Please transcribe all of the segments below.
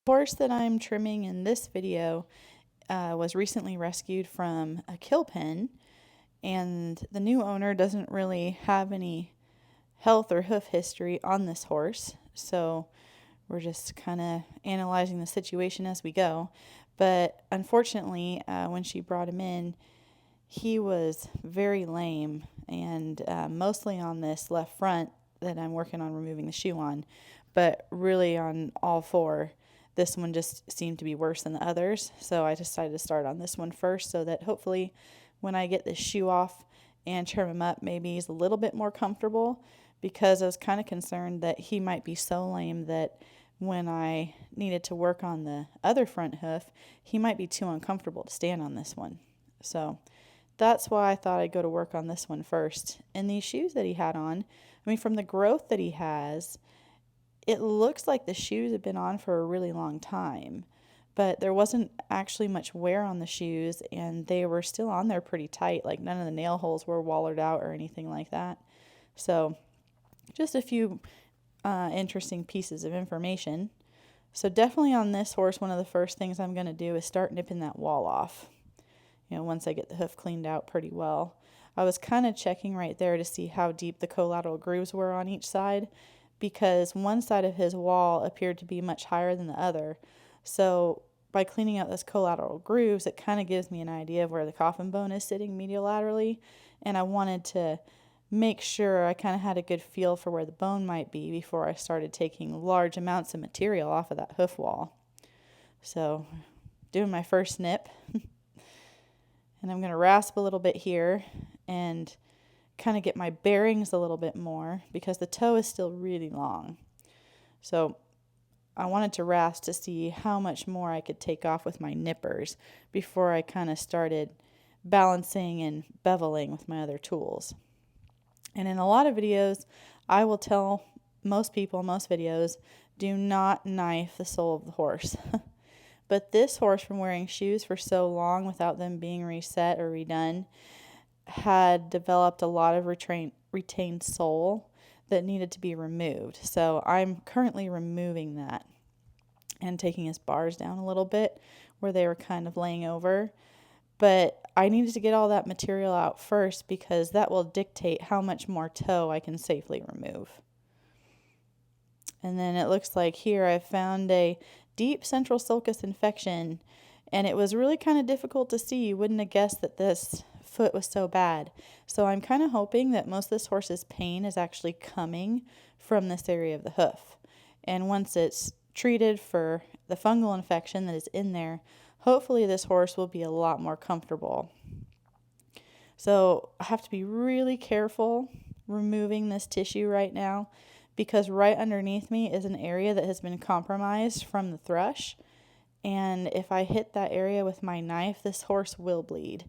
horse that I'm trimming in this video was recently rescued from a kill pen, and the new owner doesn't really have any health or hoof history on this horse, so we're just kind of analyzing the situation as we go. But unfortunately, when she brought him in, he was very lame, and mostly on this left front that I'm working on removing the shoe on, but really on all four. This one just seemed to be worse than the others, so I decided to start on this one first so that hopefully when I get this shoe off and trim him up, maybe he's a little bit more comfortable, because I was kind of concerned that he might be so lame that when I needed to work on the other front hoof, he might be too uncomfortable to stand on this one. So that's why I thought I'd go to work on this one first. And these shoes that he had on, I mean, from the growth that he has, it looks like the shoes have been on for a really long time, but there wasn't actually much wear on the shoes, and they were still on there pretty tight. Like, none of the nail holes were wallered out or anything like that. So just a few interesting pieces of information. So definitely on this horse, one of the first things I'm going to do is start nipping that wall off, once I get the hoof cleaned out pretty well. I was kind of checking right there to see how deep the collateral grooves were on each side, because one side of his wall appeared to be much higher than the other. So by cleaning out those collateral grooves, it kind of gives me an idea of where the coffin bone is sitting mediolaterally, and I wanted to make sure I kind of had a good feel for where the bone might be before I started taking large amounts of material off of that hoof wall. So doing my first nip, and I'm going to rasp a little bit here and kind of get my bearings a little bit more, because the toe is still really long. So I wanted to rasp to see how much more I could take off with my nippers before I kind of started balancing and beveling with my other tools. And in a lot of videos, I will tell most people, most videos, do not knife the sole of the horse. But this horse, from wearing shoes for so long without them being reset or redone, had developed a lot of retained sole that needed to be removed. So I'm currently removing that and taking his bars down a little bit where they were kind of laying over. But I needed to get all that material out first, because that will dictate how much more toe I can safely remove. And then it looks like here I found a deep central sulcus infection, and it was really kind of difficult to see. You wouldn't have guessed that this foot was so bad. So I'm kind of hoping that most of this horse's pain is actually coming from this area of the hoof. And once it's treated for the fungal infection that is in there, hopefully this horse will be a lot more comfortable. So I have to be really careful removing this tissue right now, because right underneath me is an area that has been compromised from the thrush. And if I hit that area with my knife, this horse will bleed.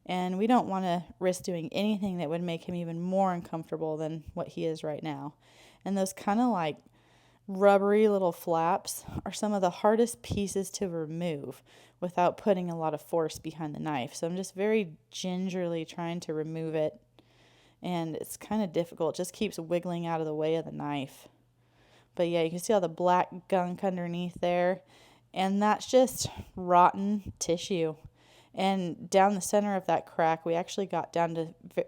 And we don't want to risk doing anything that would make him even more uncomfortable than what he is right now. And those kind of like rubbery little flaps are some of the hardest pieces to remove without putting a lot of force behind the knife. So I'm just very gingerly trying to remove it, and it's kind of difficult. It just keeps wiggling out of the way of the knife. But yeah, you can see all the black gunk underneath there, and that's just rotten tissue. And down the center of that crack, we actually got down to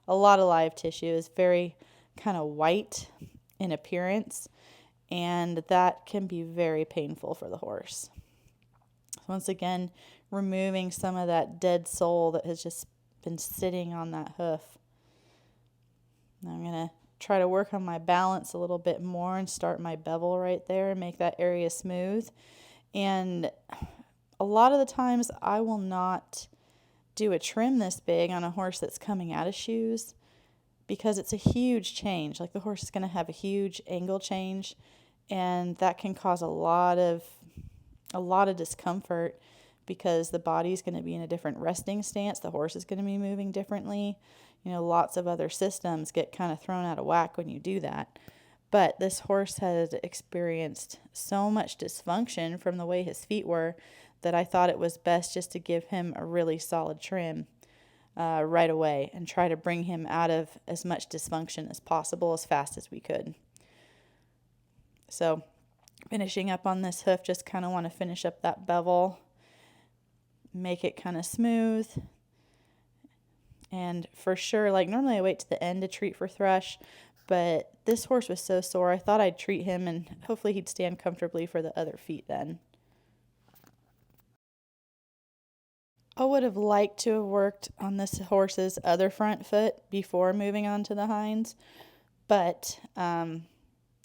a lot of live tissue. It's very kind of white in appearance, and that can be very painful for the horse. So once again, removing some of that dead sole that has just been sitting on that hoof. Now I'm going to try to work on my balance a little bit more and start my bevel right there and make that area smooth. And a lot of the times I will not do a trim this big on a horse that's coming out of shoes, because it's a huge change. Like, the horse is going to have a huge angle change, and that can cause a lot of discomfort, because the body's going to be in a different resting stance. The horse is going to be moving differently. Lots of other systems get kind of thrown out of whack when you do that. But this horse has experienced so much dysfunction from the way his feet were that I thought it was best just to give him a really solid trim right away and try to bring him out of as much dysfunction as possible as fast as we could. So finishing up on this hoof, just kind of want to finish up that bevel, make it kind of smooth. And for sure, like normally I wait to the end to treat for thrush, but this horse was so sore, I thought I'd treat him and hopefully he'd stand comfortably for the other feet then. I would have liked to have worked on this horse's other front foot before moving on to the hinds, but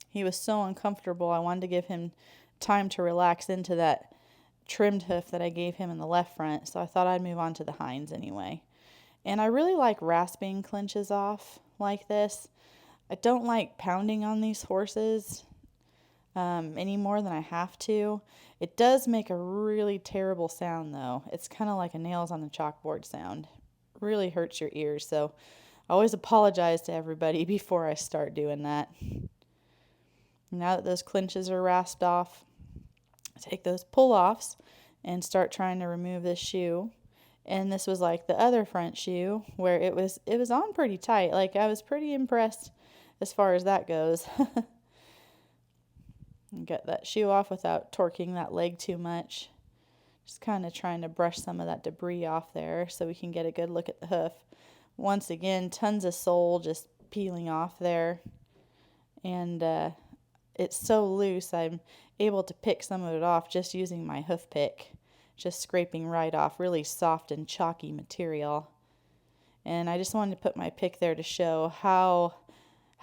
he was so uncomfortable. I wanted to give him time to relax into that trimmed hoof that I gave him in the left front, so I thought I'd move on to the hinds anyway. And I really like rasping clinches off like this. I don't like pounding on these horses any more than I have to. It does make a really terrible sound though. It's kind of like a nails on the chalkboard sound. Really hurts your ears, so I always apologize to everybody before I start doing that. Now that those clinches are rasped off, take those pull-offs and start trying to remove this shoe. And this was like the other front shoe where it was on pretty tight. Like I was pretty impressed as far as that goes. Get that shoe off without torquing that leg too much. Just kind of trying to brush some of that debris off there so we can get a good look at the hoof. Once again, tons of sole just peeling off there. And it's so loose, I'm able to pick some of it off just using my hoof pick. Just scraping right off, really soft and chalky material. And I just wanted to put my pick there to show how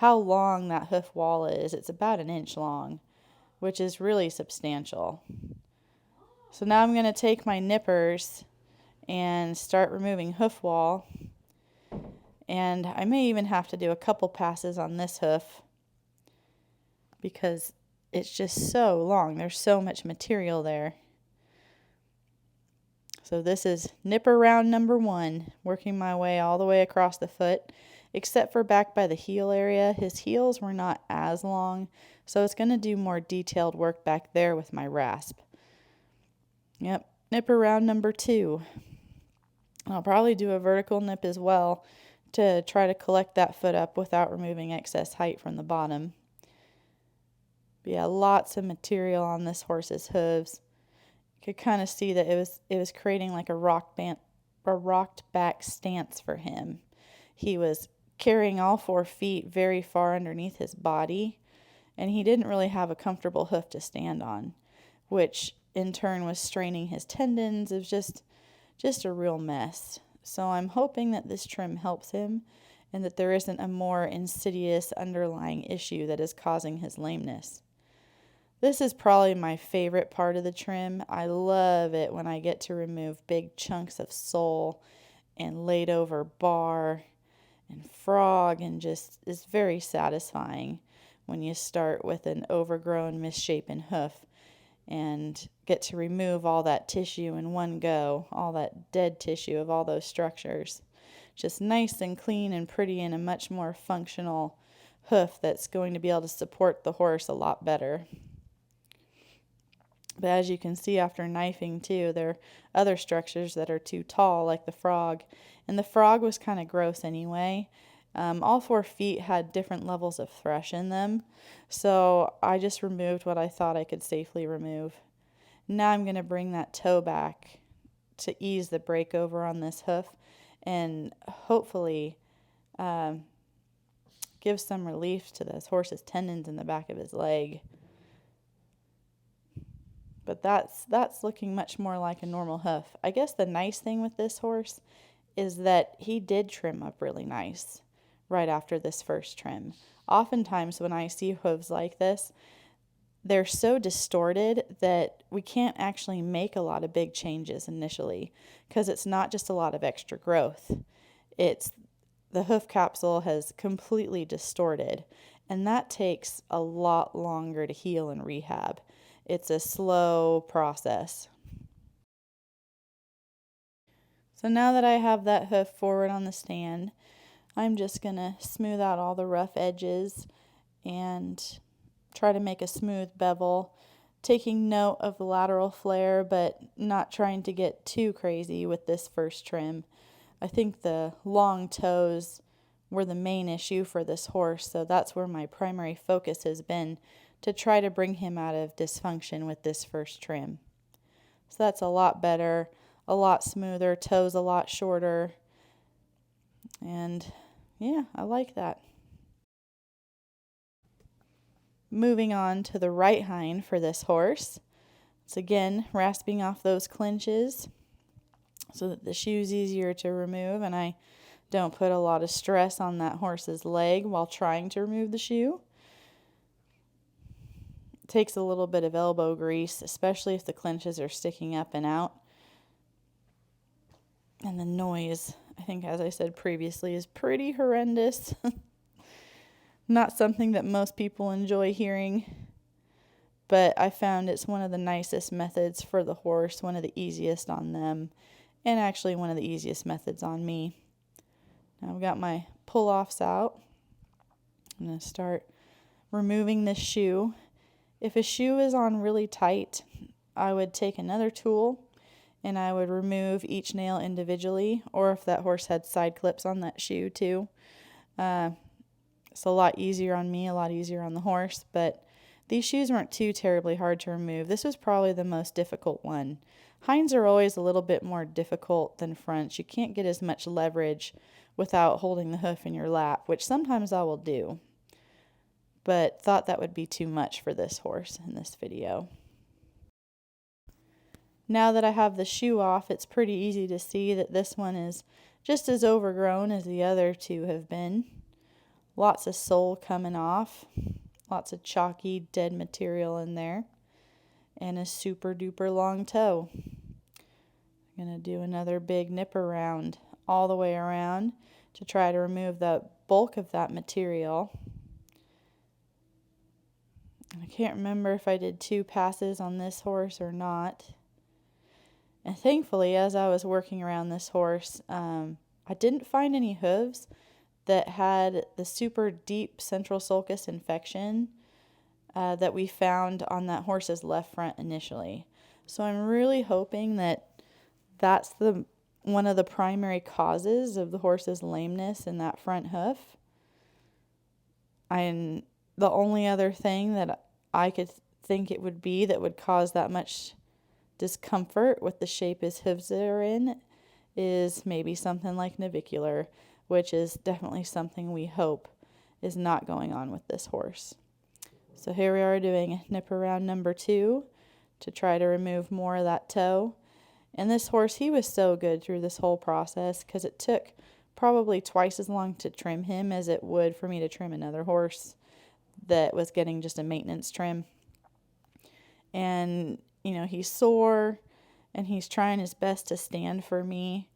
long that hoof wall is. It's about 1 inch long, which is really substantial. So now I'm going to take my nippers and start removing hoof wall. And I may even have to do a couple passes on this hoof because it's just so long. There's so much material there. So this is nipper round number 1, working my way all the way across the foot, except for back by the heel area. His heels were not as long, so it's going to do more detailed work back there with my rasp. Yep, nipper round number 2. I'll probably do a vertical nip as well to try to collect that foot up without removing excess height from the bottom. But yeah, lots of material on this horse's hooves. Could kind of see that it was creating like a rocked back stance for him. He was carrying all 4 feet very far underneath his body, and he didn't really have a comfortable hoof to stand on, which in turn was straining his tendons. It was just a real mess. So I'm hoping that this trim helps him and that there isn't a more insidious underlying issue that is causing his lameness. This is probably my favorite part of the trim. I love it when I get to remove big chunks of sole and laid over bar and frog, and just is very satisfying when you start with an overgrown, misshapen hoof and get to remove all that tissue in one go, all that dead tissue of all those structures. Just nice and clean and pretty, and a much more functional hoof that's going to be able to support the horse a lot better. But as you can see after knifing too, there are other structures that are too tall, like the frog. And the frog was kind of gross anyway. All 4 feet had different levels of thrush in them. So I just removed what I thought I could safely remove. Now I'm going to bring that toe back to ease the breakover on this hoof and hopefully give some relief to this horse's tendons in the back of his leg. But that's looking much more like a normal hoof. I guess the nice thing with this horse is that he did trim up really nice right after this first trim. Oftentimes when I see hooves like this, they're so distorted that we can't actually make a lot of big changes initially because it's not just a lot of extra growth. It's the hoof capsule has completely distorted, and that takes a lot longer to heal and rehab. It's a slow process. So now that I have that hoof forward on the stand, I'm just going to smooth out all the rough edges and try to make a smooth bevel, taking note of the lateral flare, but not trying to get too crazy with this first trim. I think the long toes were the main issue for this horse, so that's where my primary focus has been, to try to bring him out of dysfunction with this first trim. So that's a lot better, a lot smoother, toes a lot shorter, and yeah, I like that. Moving on to the right hind for this horse. It's again rasping off those clinches so that the shoe's easier to remove, and I don't put a lot of stress on that horse's leg while trying to remove the shoe. It takes a little bit of elbow grease, especially if the clinches are sticking up and out. And the noise, I think, as I said previously, is pretty horrendous. Not something that most people enjoy hearing, but I found it's one of the nicest methods for the horse, one of the easiest on them, and actually one of the easiest methods on me. Now I've got my pull-offs out. I'm going to start removing this shoe. If a shoe is on really tight, I would take another tool and I would remove each nail individually, or if that horse had side clips on that shoe too. It's a lot easier on me, a lot easier on the horse, but these shoes weren't too terribly hard to remove. This was probably the most difficult one. Hinds are always a little bit more difficult than fronts. You can't get as much leverage without holding the hoof in your lap, which sometimes I will do, but thought that would be too much for this horse in this video. Now that I have the shoe off, it's pretty easy to see that this one is just as overgrown as the other two have been. Lots of sole coming off, lots of chalky dead material in there, and a super duper long toe. I'm going to do another big nip around all the way around to try to remove the bulk of that material. I can't remember if I did 2 passes on this horse or not. And thankfully, as I was working around this horse, I didn't find any hooves that had the super deep central sulcus infection that we found on that horse's left front initially. So I'm really hoping that that's one of the primary causes of the horse's lameness in that front hoof. And the only other thing that I could think it would be that would cause that much discomfort with the shape his hooves are in is maybe something like navicular, which is definitely something we hope is not going on with this horse. So here we are doing nip around number 2 to try to remove more of that toe. And this horse, he was so good through this whole process because it took probably twice as long to trim him as it would for me to trim another horse that was getting just a maintenance trim. And, you know, he's sore and he's trying his best to stand for me.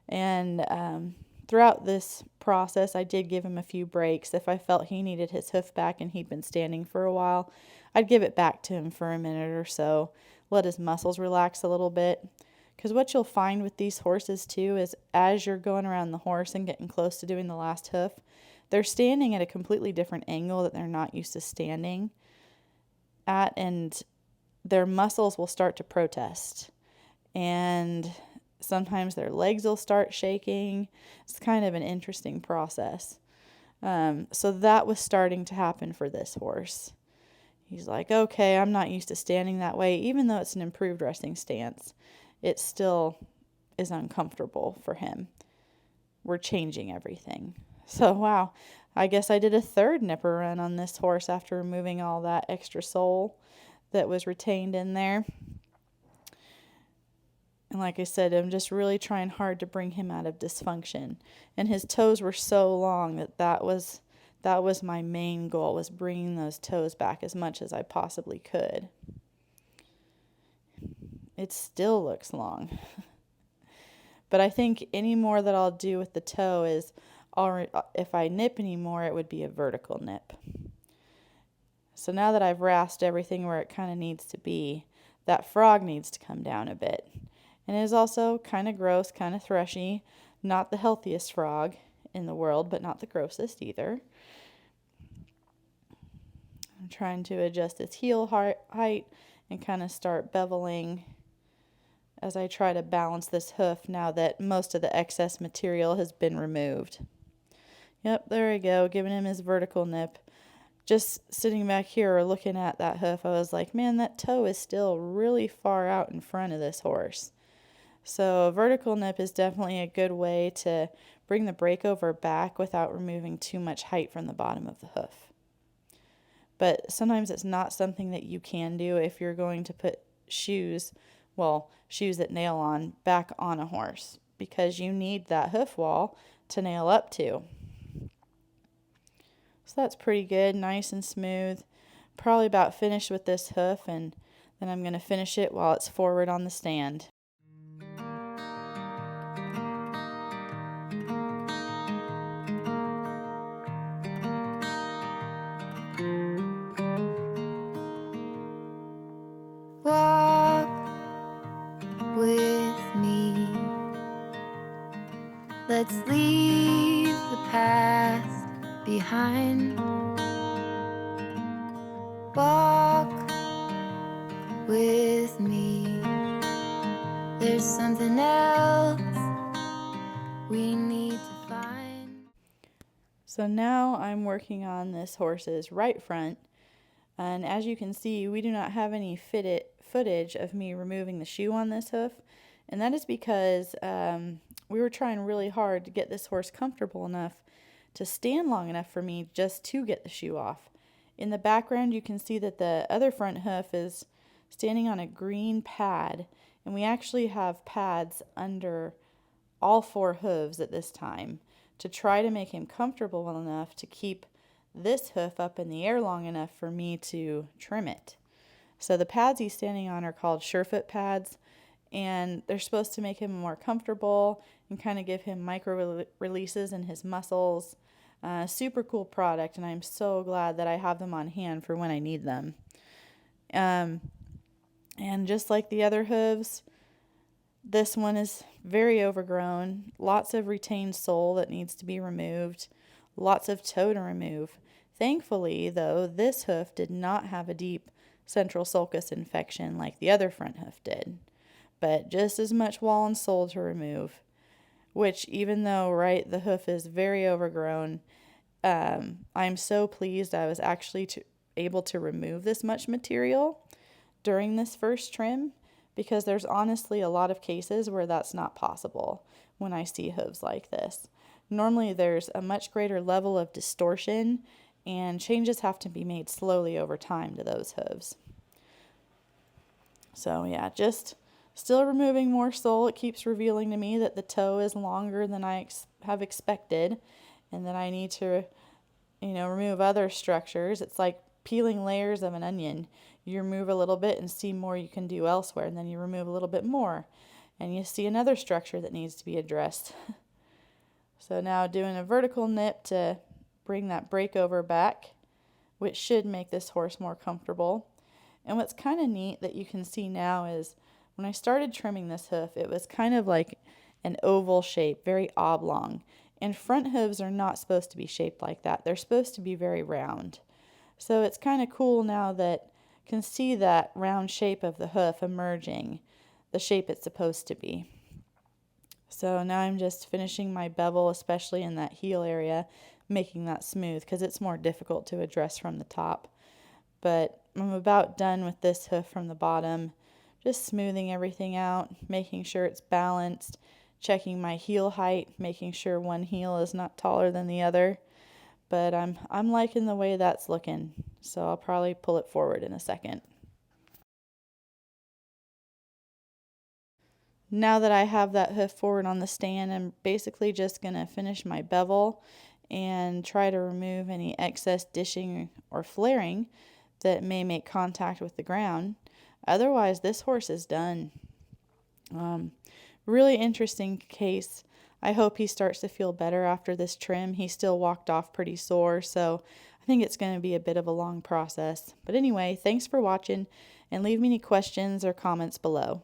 And throughout this process, I did give him a few breaks. If I felt he needed his hoof back and he'd been standing for a while, I'd give it back to him for a minute or so, let his muscles relax a little bit. Because what you'll find with these horses too is as you're going around the horse and getting close to doing the last hoof, they're standing at a completely different angle that they're not used to standing at, and their muscles will start to protest. And sometimes their legs will start shaking. It's kind of an interesting process. So that was starting to happen for this horse. He's like, okay, I'm not used to standing that way. Even though it's an improved resting stance, it still is uncomfortable for him. We're changing everything. So, wow, I guess I did a third nipper run on this horse after removing all that extra sole that was retained in there. And like I said, I'm just really trying hard to bring him out of dysfunction. And his toes were so long that was my main goal, was bringing those toes back as much as I possibly could. It still looks long. But I think any more that I'll do with the toe is, if I nip anymore, it would be a vertical nip. So now that I've rasped everything where it kind of needs to be, that frog needs to come down a bit. And it is also kind of gross, kind of threshy. Not the healthiest frog in the world, but not the grossest either. I'm trying to adjust its heel height and kind of start beveling as I try to balance this hoof now that most of the excess material has been removed. Yep, there we go, giving him his vertical nip. just sitting back here or looking at that hoof, I was like, man, that toe is still really far out in front of this horse. So a vertical nip is definitely a good way to bring the breakover back without removing too much height from the bottom of the hoof. But sometimes it's not something that you can do if you're going to put shoes that nail on, back on a horse, because you need that hoof wall to nail up to. So that's pretty good, nice and smooth. Probably about finished with this hoof, and then I'm going to finish it while it's forward on the stand. Walk with me. Let's leave the past behind. Walk with me. There's something else we need to find. So now I'm working on this horse's right front. And as you can see, we do not have any footage of me removing the shoe on this hoof. And that is because we were trying really hard to get this horse comfortable enough to stand long enough for me just to get the shoe off. In the background, you can see that the other front hoof is standing on a green pad. And we actually have pads under all 4 hooves at this time to try to make him comfortable enough to keep this hoof up in the air long enough for me to trim it. So the pads he's standing on are called surefoot pads, and they're supposed to make him more comfortable and kind of give him micro releases in his muscles. Super cool product, and I'm so glad that I have them on hand for when I need them. And just like the other hooves, this one is very overgrown, lots of retained sole that needs to be removed, lots of toe to remove. Thankfully, though, this hoof did not have a deep central sulcus infection like the other front hoof did, but just as much wall and sole to remove, which even though, right, the hoof is very overgrown, I'm so pleased I was actually able to remove this much material during this first trim, because there's honestly a lot of cases where that's not possible when I see hooves like this. Normally there's a much greater level of distortion, and changes have to be made slowly over time to those hooves. So yeah, just still removing more sole. It keeps revealing to me that the toe is longer than I have expected, and that I need to, remove other structures. It's like peeling layers of an onion. You remove a little bit and see more you can do elsewhere, and then you remove a little bit more, and you see another structure that needs to be addressed. So now doing a vertical nip to bring that breakover back, which should make this horse more comfortable. And what's kind of neat that you can see now is when I started trimming this hoof, it was kind of like an oval shape, very oblong. And front hooves are not supposed to be shaped like that. They're supposed to be very round. So it's kind of cool now that you can see that round shape of the hoof emerging, the shape it's supposed to be. So now I'm just finishing my bevel, especially in that heel area, making that smooth because it's more difficult to address from the top. But I'm about done with this hoof from the bottom, just smoothing everything out, making sure it's balanced, checking my heel height, making sure one heel is not taller than the other. But I'm liking the way that's looking, so I'll probably pull it forward in a second. Now that I have that hoof forward on the stand, I'm basically just going to finish my bevel and try to remove any excess dishing or flaring that may make contact with the ground. Otherwise, this horse is done. Really interesting case. I hope he starts to feel better after this trim. He still walked off pretty sore, so I think it's going to be a bit of a long process. But anyway, thanks for watching, and leave me any questions or comments below.